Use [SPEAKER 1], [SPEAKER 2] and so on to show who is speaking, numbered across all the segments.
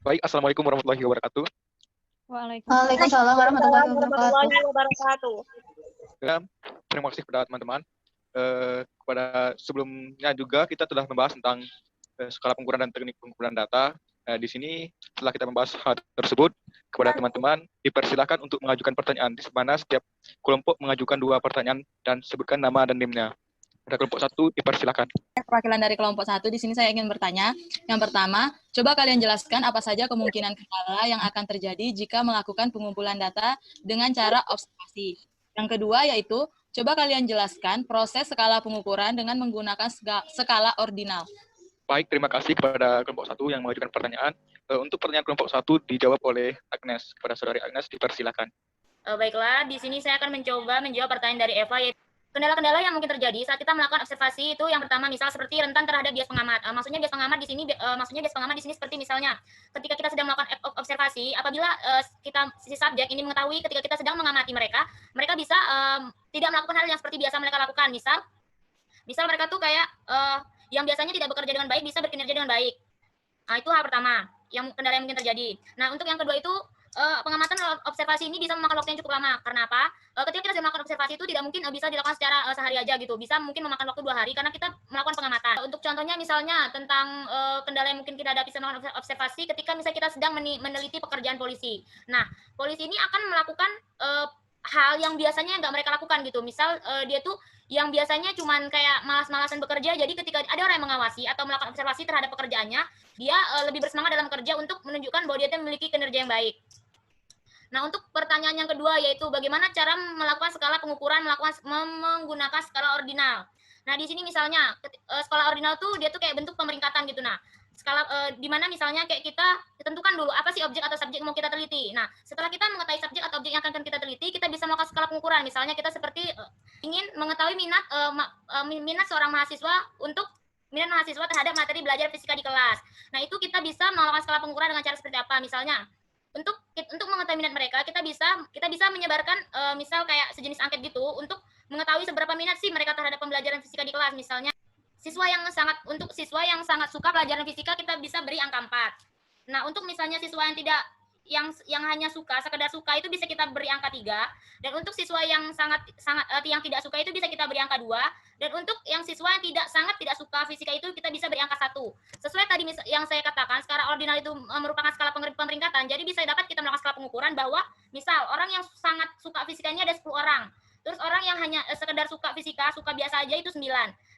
[SPEAKER 1] Baik, Assalamualaikum warahmatullahi wabarakatuh.
[SPEAKER 2] Waalaikumsalam warahmatullahi wabarakatuh.
[SPEAKER 3] wabarakatuh.
[SPEAKER 1] Terima kasih kepada teman-teman. Kepada sebelumnya juga kita telah membahas tentang skala pengukuran dan teknik pengukuran data. Di sini setelah kita membahas hal tersebut, kepada teman-teman dipersilakan untuk mengajukan pertanyaan, di mana setiap kelompok mengajukan 2 pertanyaan dan sebutkan nama dan NIM-nya. Pada kelompok 1 dipersilakan.
[SPEAKER 4] Perwakilan dari kelompok 1 di sini saya ingin bertanya. Yang pertama, coba kalian jelaskan apa saja kemungkinan kendala yang akan terjadi jika melakukan pengumpulan data dengan cara observasi. Yang kedua yaitu, coba kalian jelaskan proses skala pengukuran dengan menggunakan skala ordinal.
[SPEAKER 1] Baik, terima kasih kepada kelompok 1 yang mengajukan pertanyaan. Untuk pertanyaan kelompok 1 dijawab oleh Agnes. Kepada saudari Agnes dipersilakan.
[SPEAKER 3] Baiklah, di sini saya akan mencoba menjawab pertanyaan dari Eva, yaitu kendala-kendala yang mungkin terjadi saat kita melakukan observasi itu yang pertama misal seperti rentan terhadap bias pengamat. Maksudnya bias pengamat di sini seperti misalnya ketika kita sedang melakukan observasi, apabila si subjek ini mengetahui ketika kita sedang mengamati mereka bisa tidak melakukan hal yang seperti biasa mereka lakukan. Misal mereka tuh kayak yang biasanya tidak bekerja dengan baik bisa berkinerja dengan baik. Nah, itu hal pertama yang kendala yang mungkin terjadi. Nah, untuk yang kedua itu pengamatan observasi ini bisa memakan waktu yang cukup lama. Karena apa? Ketika kita sedang melakukan observasi itu tidak mungkin bisa dilakukan secara sehari aja gitu. Bisa mungkin memakan waktu 2 hari karena kita melakukan pengamatan. Untuk contohnya misalnya tentang kendala yang mungkin kita hadapi sama observasi ketika misalnya kita sedang meneliti pekerjaan polisi. Nah, polisi ini akan melakukan hal yang biasanya nggak mereka lakukan gitu. Misal dia tuh yang biasanya cuman kayak malas-malasan bekerja, jadi ketika ada orang yang mengawasi atau melakukan observasi terhadap pekerjaannya, dia lebih bersemangat dalam kerja untuk menunjukkan bahwa dia memiliki kinerja yang baik. Nah, untuk pertanyaan yang kedua yaitu bagaimana cara melakukan skala pengukuran menggunakan skala ordinal. Nah, di sini misalnya skala ordinal tuh dia tuh kayak bentuk pemeringkatan gitu. Nah, skala di mana misalnya kayak kita tentukan dulu apa sih objek atau subjek yang mau kita teliti. Nah, setelah kita mengetahui subjek atau objek yang akan kita teliti, kita bisa melakukan skala pengukuran. Misalnya kita seperti ingin mengetahui minat seorang mahasiswa terhadap materi belajar fisika di kelas. Nah, itu kita bisa melakukan skala pengukuran dengan cara seperti apa? Misalnya untuk mengetahui minat mereka, kita bisa menyebarkan misal kayak sejenis angket gitu untuk mengetahui seberapa minat sih mereka terhadap pembelajaran fisika di kelas. Misalnya siswa yang sangat suka pelajaran fisika kita bisa beri angka 4. Nah, untuk misalnya siswa yang hanya sekedar suka itu bisa kita beri angka 3, dan untuk siswa yang yang tidak suka itu bisa kita beri angka 2, dan untuk yang siswa yang sangat tidak suka fisika itu kita bisa beri angka 1. Sesuai tadi yang saya katakan, skala ordinal itu merupakan skala pemeringkatan, jadi bisa dapat kita melakukan skala pengukuran bahwa misal orang yang sangat suka fisikanya ada 10 orang, terus orang yang hanya sekedar suka fisika, suka biasa aja itu 9,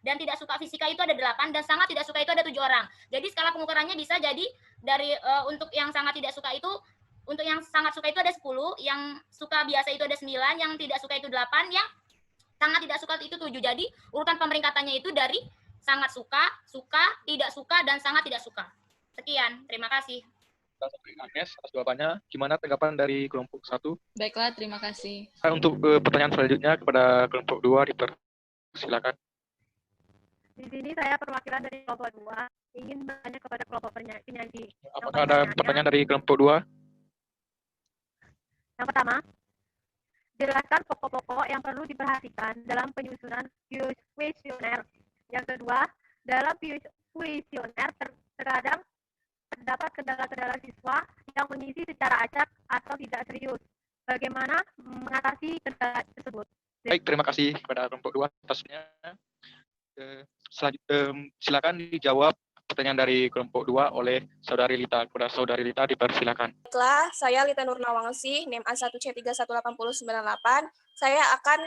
[SPEAKER 3] dan tidak suka fisika itu ada 8, dan sangat tidak suka itu ada 7 orang. Jadi skala pengukurannya bisa jadi dari untuk yang sangat tidak suka itu, untuk yang sangat suka itu ada 10, yang suka biasa itu ada 9, yang tidak suka itu 8, yang sangat tidak suka itu 7. Jadi urutan pemeringkatannya itu dari sangat suka, tidak suka, dan sangat tidak suka. Sekian, terima kasih.
[SPEAKER 1] Agnes, atas jawabannya. Gimana tanggapan dari kelompok 1?
[SPEAKER 4] Baiklah, terima kasih.
[SPEAKER 1] Untuk pertanyaan selanjutnya kepada kelompok 2 dipersilakan.
[SPEAKER 2] Di sini saya perwakilan dari kelompok 2 ingin bertanya kepada kelompok penyanyi.
[SPEAKER 1] Apakah ada pertanyaan dari kelompok 2?
[SPEAKER 2] Yang pertama, jelaskan pokok-pokok yang perlu diperhatikan dalam penyusunan kuesioner. Yang kedua, dalam kuesioner terkadang terdapat kendala-kendala siswa yang mengisi secara acak atau tidak serius. Bagaimana mengatasi kendala tersebut?
[SPEAKER 1] Baik, terima kasih kepada kelompok 2 atasnya. Silakan dijawab pertanyaan dari kelompok 2 oleh Saudari Lita. Kepada Saudari Lita dipersilakan.
[SPEAKER 5] Baiklah, saya Lita Nurnawangsih, NIM A1C318098. Saya akan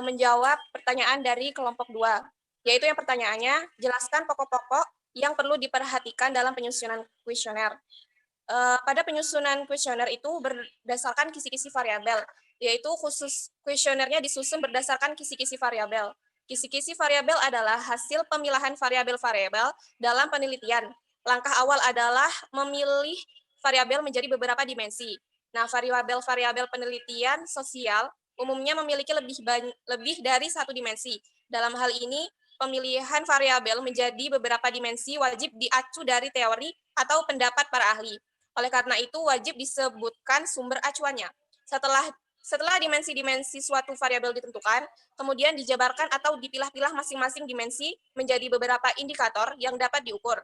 [SPEAKER 5] menjawab pertanyaan dari kelompok 2, yaitu yang pertanyaannya, jelaskan pokok-pokok yang perlu diperhatikan dalam penyusunan kuesioner. Pada penyusunan kuesioner itu berdasarkan kisi-kisi variabel, yaitu khusus kuesionernya disusun berdasarkan kisi-kisi variabel. Kisi-kisi variabel adalah hasil pemilahan variabel-variabel dalam penelitian. Langkah awal adalah memilih variabel menjadi beberapa dimensi. Nah, variabel-variabel penelitian sosial umumnya memiliki lebih dari satu dimensi. Dalam hal ini, pemilihan variabel menjadi beberapa dimensi wajib diacu dari teori atau pendapat para ahli. Oleh karena itu, wajib disebutkan sumber acuannya. Setelah dimensi-dimensi suatu variabel ditentukan, kemudian dijabarkan atau dipilah-pilah masing-masing dimensi menjadi beberapa indikator yang dapat diukur.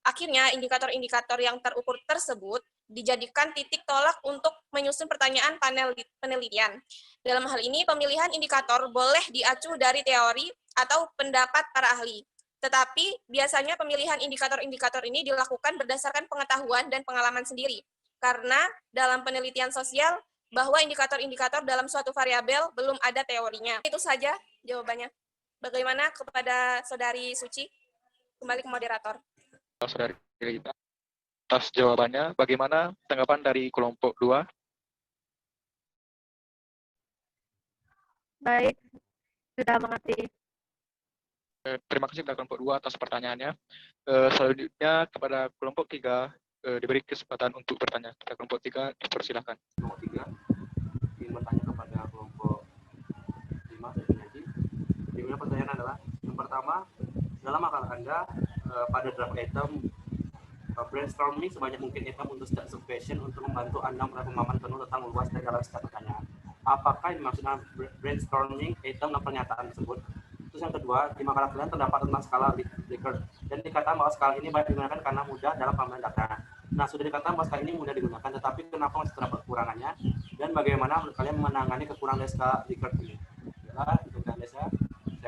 [SPEAKER 5] Akhirnya, indikator-indikator yang terukur tersebut dijadikan titik tolak untuk menyusun pertanyaan panel penelitian. Dalam hal ini, pemilihan indikator boleh diacu dari teori atau pendapat para ahli. Tetapi, biasanya pemilihan indikator-indikator ini dilakukan berdasarkan pengetahuan dan pengalaman sendiri. Karena dalam penelitian sosial, bahwa indikator-indikator dalam suatu variabel belum ada teorinya. Itu saja jawabannya. Bagaimana kepada Saudari Suci? Kembali ke moderator.
[SPEAKER 1] Saudari Rita, atas jawabannya. Bagaimana tanggapan dari kelompok 2?
[SPEAKER 2] Baik, sudah mengerti.
[SPEAKER 1] Terima kasih kepada kelompok 2 atas pertanyaannya. Selanjutnya kepada kelompok 3 diberi kesempatan untuk bertanya. Kepada kelompok 3 dipersilakan.
[SPEAKER 6] Kelompok 3 ingin bertanya kepada kelompok 5 dari penyaji. Di mana pertanyaan adalah, yang pertama, dalam akal Anda pada draft item brainstorming sebanyak mungkin item untuk setiap subquestion untuk membantu Anda meraih pemahaman penuh tentang luas dari dalam setiap pertanyaan. Apakah yang dimaksudkan brainstorming item dan pernyataan tersebut? Terus yang kedua, di makalah kalian terdapat tentang skala Likert dan dikatakan bahwa skala ini banyak digunakan karena mudah dalam pengambilan data. Nah, sudah dikatakan bahwa skala ini mudah digunakan, tetapi kenapa masih terdapat kekurangannya? Dan bagaimana menurut kalian menangani kekurangan dari skala Likert ini? Ya, itu dari saya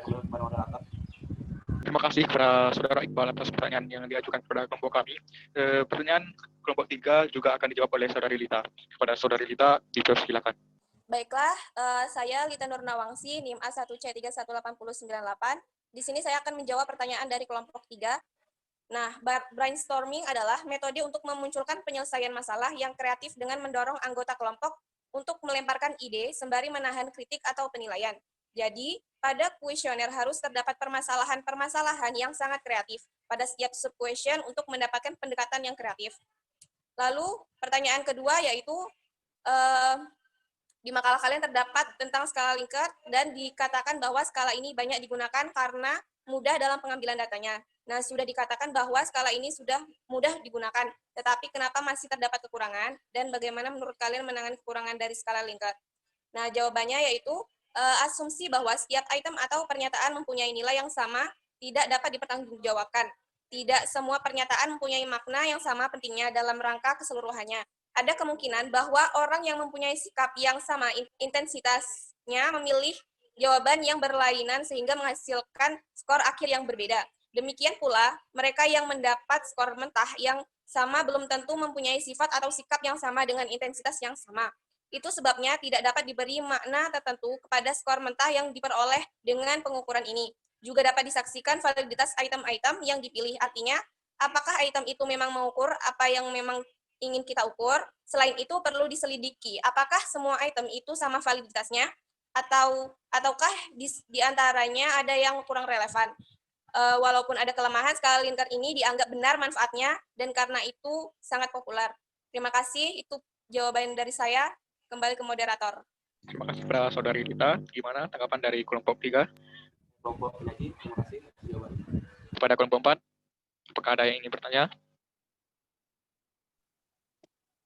[SPEAKER 6] kembali kepada moderator.
[SPEAKER 1] Terima kasih kepada Saudara Iqbal atas pertanyaan yang diajukan kepada kelompok kami. Pertanyaan kelompok 3 juga akan dijawab oleh Saudari Lita. Kepada Saudari Lita, dipersilakan.
[SPEAKER 5] Baiklah, saya Lita Nurnawangsi, NIM A1C318098. Di sini saya akan menjawab pertanyaan dari kelompok 3. Nah, brainstorming adalah metode untuk memunculkan penyelesaian masalah yang kreatif dengan mendorong anggota kelompok untuk melemparkan ide sembari menahan kritik atau penilaian. Jadi, pada kuesioner harus terdapat permasalahan-permasalahan yang sangat kreatif pada setiap sub-question untuk mendapatkan pendekatan yang kreatif. Lalu, pertanyaan kedua yaitu, di makalah kalian terdapat tentang skala Likert dan dikatakan bahwa skala ini banyak digunakan karena mudah dalam pengambilan datanya. Nah, sudah dikatakan bahwa skala ini sudah mudah digunakan, tetapi kenapa masih terdapat kekurangan dan bagaimana menurut kalian menangani kekurangan dari skala Likert? Nah, jawabannya yaitu asumsi bahwa setiap item atau pernyataan mempunyai nilai yang sama tidak dapat dipertanggungjawabkan. Tidak semua pernyataan mempunyai makna yang sama pentingnya dalam rangka keseluruhannya. Ada kemungkinan bahwa orang yang mempunyai sikap yang sama intensitasnya memilih jawaban yang berlainan sehingga menghasilkan skor akhir yang berbeda. Demikian pula, mereka yang mendapat skor mentah yang sama belum tentu mempunyai sifat atau sikap yang sama dengan intensitas yang sama. Itu sebabnya tidak dapat diberi makna tertentu kepada skor mentah yang diperoleh dengan pengukuran ini. Juga dapat disaksikan validitas item-item yang dipilih. Artinya, apakah item itu memang mengukur apa yang memang ingin kita ukur? Selain itu, perlu diselidiki apakah semua item itu sama validitasnya ataukah di antaranya ada yang kurang relevan. Walaupun ada kelemahan, skala Likert ini dianggap benar manfaatnya dan karena itu sangat populer. Terima kasih, itu jawaban dari saya. Kembali ke moderator.
[SPEAKER 1] Terima kasih kepada Saudari Lita. Gimana tanggapan dari kelompok 3?
[SPEAKER 6] Kelompok penyaji, terima kasih jawabannya.
[SPEAKER 1] Kepada kelompok 4, apakah ada yang ingin bertanya?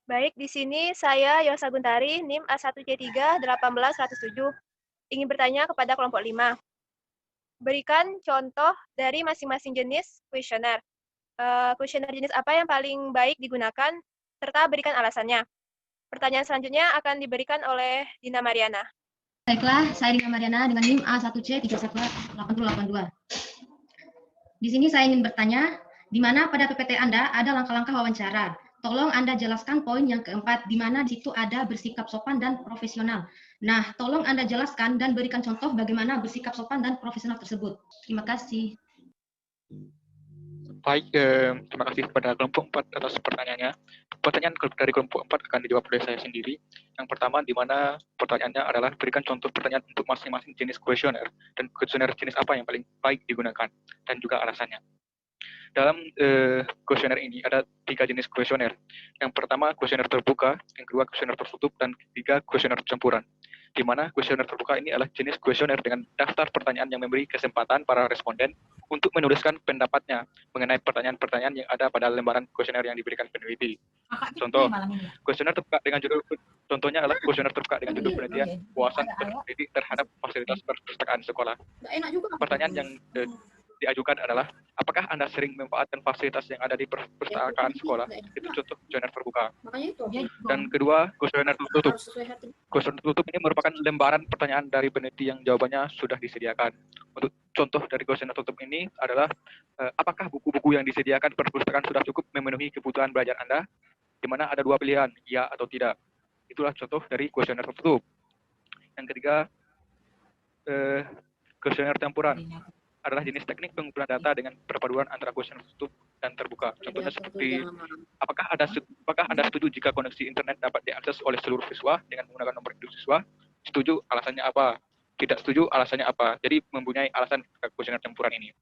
[SPEAKER 2] Baik, di sini saya Yosa Guntari, NIM A1C3-18107. Ingin bertanya kepada kelompok 5. Berikan contoh dari masing-masing jenis kuesioner. Kuesioner jenis apa yang paling baik digunakan, serta berikan alasannya. Pertanyaan selanjutnya akan diberikan oleh Dina Mariana.
[SPEAKER 7] Baiklah, saya Dina Mariana dengan NIM A1C318082. Di sini saya ingin bertanya, di mana pada PPT Anda ada langkah-langkah wawancara. Tolong Anda jelaskan poin yang keempat, di mana di situ ada bersikap sopan dan profesional. Nah, tolong Anda jelaskan dan berikan contoh bagaimana bersikap sopan dan profesional tersebut. Terima kasih.
[SPEAKER 1] Baik, terima kasih kepada kelompok 4 atas pertanyaannya. Pertanyaan dari kelompok 4 akan dijawab oleh saya sendiri. Yang pertama, di mana pertanyaannya adalah berikan contoh pertanyaan untuk masing-masing jenis kuesioner dan kuesioner jenis apa yang paling baik digunakan dan juga alasannya. Dalam kuesioner ini ada 3 jenis kuesioner. Yang pertama kuesioner terbuka, yang kedua kuesioner tertutup, dan ketiga kuesioner campuran. Di mana kuesioner terbuka ini adalah jenis kuesioner dengan daftar pertanyaan yang memberi kesempatan para responden untuk menuliskan pendapatnya mengenai pertanyaan-pertanyaan yang ada pada lembaran kuesioner yang diberikan peneliti. Contoh, kuesioner terbuka dengan judul, contohnya adalah kuesioner terbuka dengan judul penelitian puasan peneliti terhadap fasilitas perpustakaan sekolah. Pertanyaan yang diajukan adalah apakah Anda sering memanfaatkan fasilitas yang ada di perpustakaan sekolah? Itu contoh kuesioner terbuka. Dan kedua, kuesioner tertutup. Kuesioner tertutup ini merupakan lembaran pertanyaan dari peneliti yang jawabannya sudah disediakan. Untuk contoh dari kuesioner tertutup ini adalah apakah buku-buku yang disediakan perpustakaan sudah cukup memenuhi kebutuhan belajar Anda? Di mana ada dua pilihan, ya atau tidak. Itulah contoh dari kuesioner tertutup. Yang ketiga, kuesioner campuran adalah jenis teknik pengumpulan data dengan perpaduan antara kuesioner tertutup dan terbuka. Contohnya seperti, apakah Anda setuju jika koneksi internet dapat diakses oleh seluruh siswa dengan menggunakan nomor induk siswa? Setuju, alasannya apa? Tidak setuju, alasannya apa? Jadi mempunyai alasan kuesioner campuran ini.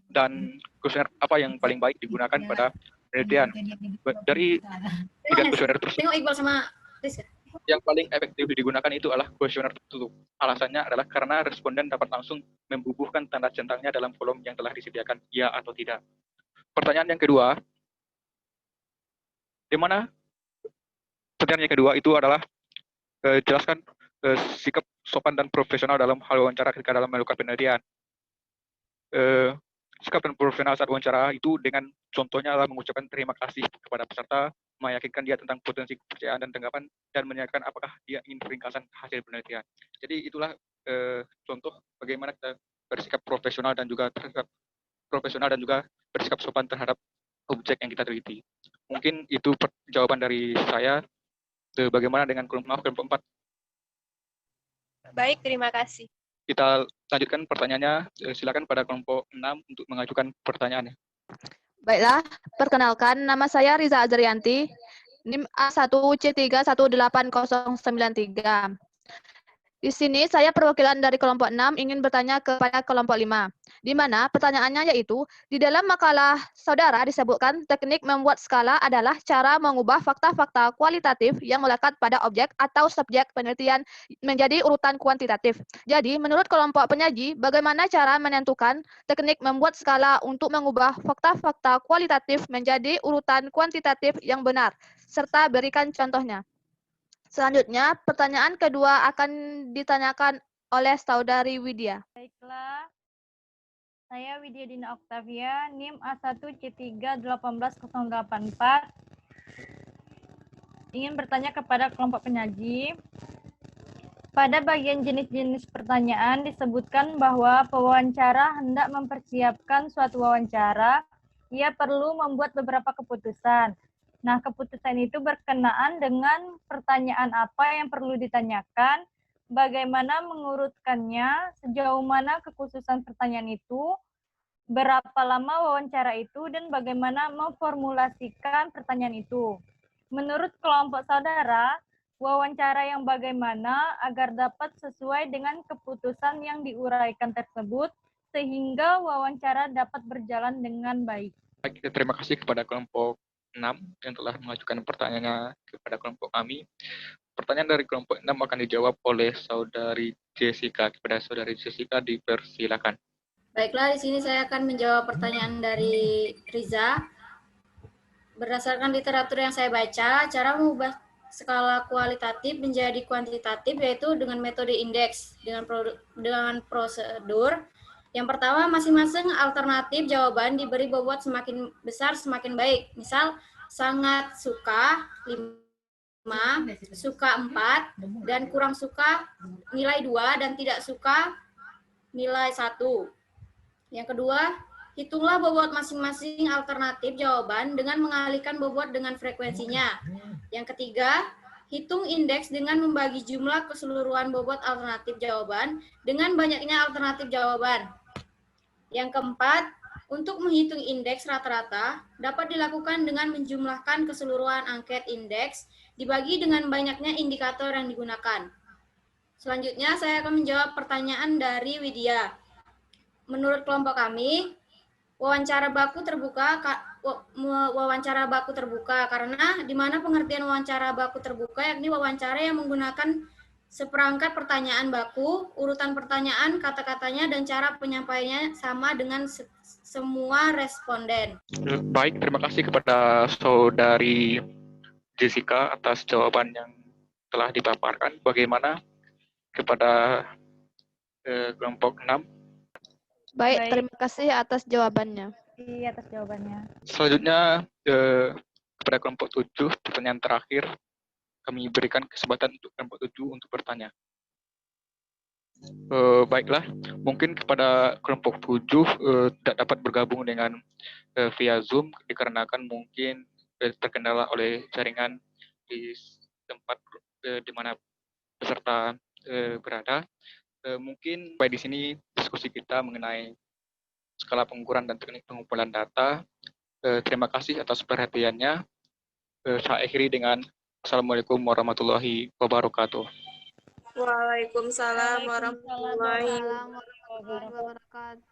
[SPEAKER 1] Dan kuesioner apa yang paling baik digunakan pada penelitian? Dari 3 kuesioner tersebut, yang paling efektif digunakan itu adalah kuesioner tertutup. Alasannya adalah karena responden dapat langsung membubuhkan tanda centangnya dalam kolom yang telah disediakan, ya atau tidak. Pertanyaan yang kedua, di mana pertanyaan yang kedua itu adalah jelaskan sikap sopan dan profesional dalam hal wawancara ketika dalam melakukan penelitian. Sikap dan profesional saat wawancara itu dengan contohnya adalah mengucapkan terima kasih kepada peserta, meyakinkan dia tentang potensi kepercayaan dan tanggapan, dan menanyakan apakah dia ingin ringkasan hasil penelitian. Jadi itulah contoh bagaimana kita bersikap profesional dan juga bersikap sopan terhadap objek yang kita teliti. Mungkin itu jawaban dari saya. Bagaimana dengan kelompok 4?
[SPEAKER 5] Baik, terima kasih.
[SPEAKER 1] Kita lanjutkan pertanyaannya. Silakan pada kelompok 6 untuk mengajukan pertanyaannya.
[SPEAKER 2] Baiklah, perkenalkan nama saya Riza Azrianti, NIM A1C318093. Di sini saya perwakilan dari kelompok 6 ingin bertanya kepada kelompok 5, di mana pertanyaannya yaitu, di dalam makalah saudara disebutkan teknik membuat skala adalah cara mengubah fakta-fakta kualitatif yang melekat pada objek atau subjek penelitian menjadi urutan kuantitatif. Jadi, menurut kelompok penyaji, bagaimana cara menentukan teknik membuat skala untuk mengubah fakta-fakta kualitatif menjadi urutan kuantitatif yang benar, serta berikan contohnya. Selanjutnya, pertanyaan kedua akan ditanyakan oleh Saudari Widya.
[SPEAKER 8] Baiklah, saya Widya Dina Oktavia, NIM A1C3-18084. Ingin bertanya kepada kelompok penyaji. Pada bagian jenis-jenis pertanyaan disebutkan bahwa pewawancara hendak mempersiapkan suatu wawancara, ia perlu membuat beberapa keputusan. Nah, keputusan itu berkenaan dengan pertanyaan apa yang perlu ditanyakan, bagaimana mengurutkannya, sejauh mana kekhususan pertanyaan itu, berapa lama wawancara itu, dan bagaimana memformulasikan pertanyaan itu. Menurut kelompok saudara, wawancara yang bagaimana agar dapat sesuai dengan keputusan yang diuraikan tersebut, sehingga wawancara dapat berjalan dengan baik.
[SPEAKER 1] Baik, terima kasih kepada kelompok 6 yang telah mengajukan pertanyaannya kepada kelompok kami. Pertanyaan dari kelompok 6 akan dijawab oleh Saudari Jessica. Kepada Saudari Jessica dipersilakan.
[SPEAKER 3] Baiklah, di sini saya akan menjawab pertanyaan dari Riza. Berdasarkan literatur yang saya baca, cara mengubah skala kualitatif menjadi kuantitatif yaitu dengan metode indeks, dengan prosedur. Yang pertama, masing-masing alternatif jawaban diberi bobot semakin besar semakin baik. Misal, sangat suka 5, suka 4, dan kurang suka nilai 2, dan tidak suka nilai 1. Yang kedua, hitunglah bobot masing-masing alternatif jawaban dengan mengalihkan bobot dengan frekuensinya. Yang ketiga, hitung indeks dengan membagi jumlah keseluruhan bobot alternatif jawaban dengan banyaknya alternatif jawaban. Yang keempat, untuk menghitung indeks rata-rata dapat dilakukan dengan menjumlahkan keseluruhan angket indeks dibagi dengan banyaknya indikator yang digunakan. Selanjutnya, saya akan menjawab pertanyaan dari Widya. Menurut kelompok kami, wawancara baku terbuka karena di mana pengertian wawancara baku terbuka yakni wawancara yang menggunakan seperangkat pertanyaan baku, urutan pertanyaan, kata-katanya, dan cara penyampaiannya sama dengan semua responden.
[SPEAKER 1] Baik, terima kasih kepada Saudari Jessica atas jawaban yang telah dipaparkan. Bagaimana kepada kelompok 6?
[SPEAKER 9] Baik,
[SPEAKER 8] Baik.
[SPEAKER 9] terima kasih atas jawabannya.
[SPEAKER 8] Iya, atas jawabannya.
[SPEAKER 1] Selanjutnya kepada kelompok 7, pertanyaan terakhir, kami berikan kesempatan untuk kelompok 7 untuk bertanya. Baiklah, mungkin kepada kelompok 7 tidak dapat bergabung dengan via Zoom dikarenakan mungkin terkendala oleh jaringan di tempat di mana peserta berada. Mungkin di sini diskusi kita mengenai skala pengukuran dan teknik pengumpulan data. Terima kasih atas perhatiannya. Saya akhiri dengan Assalamualaikum warahmatullahi wabarakatuh.
[SPEAKER 5] Waalaikumsalam warahmatullahi
[SPEAKER 8] Waalaikumsalam warahmatullahi wabarakatuh.
[SPEAKER 9] Wabarakatuh.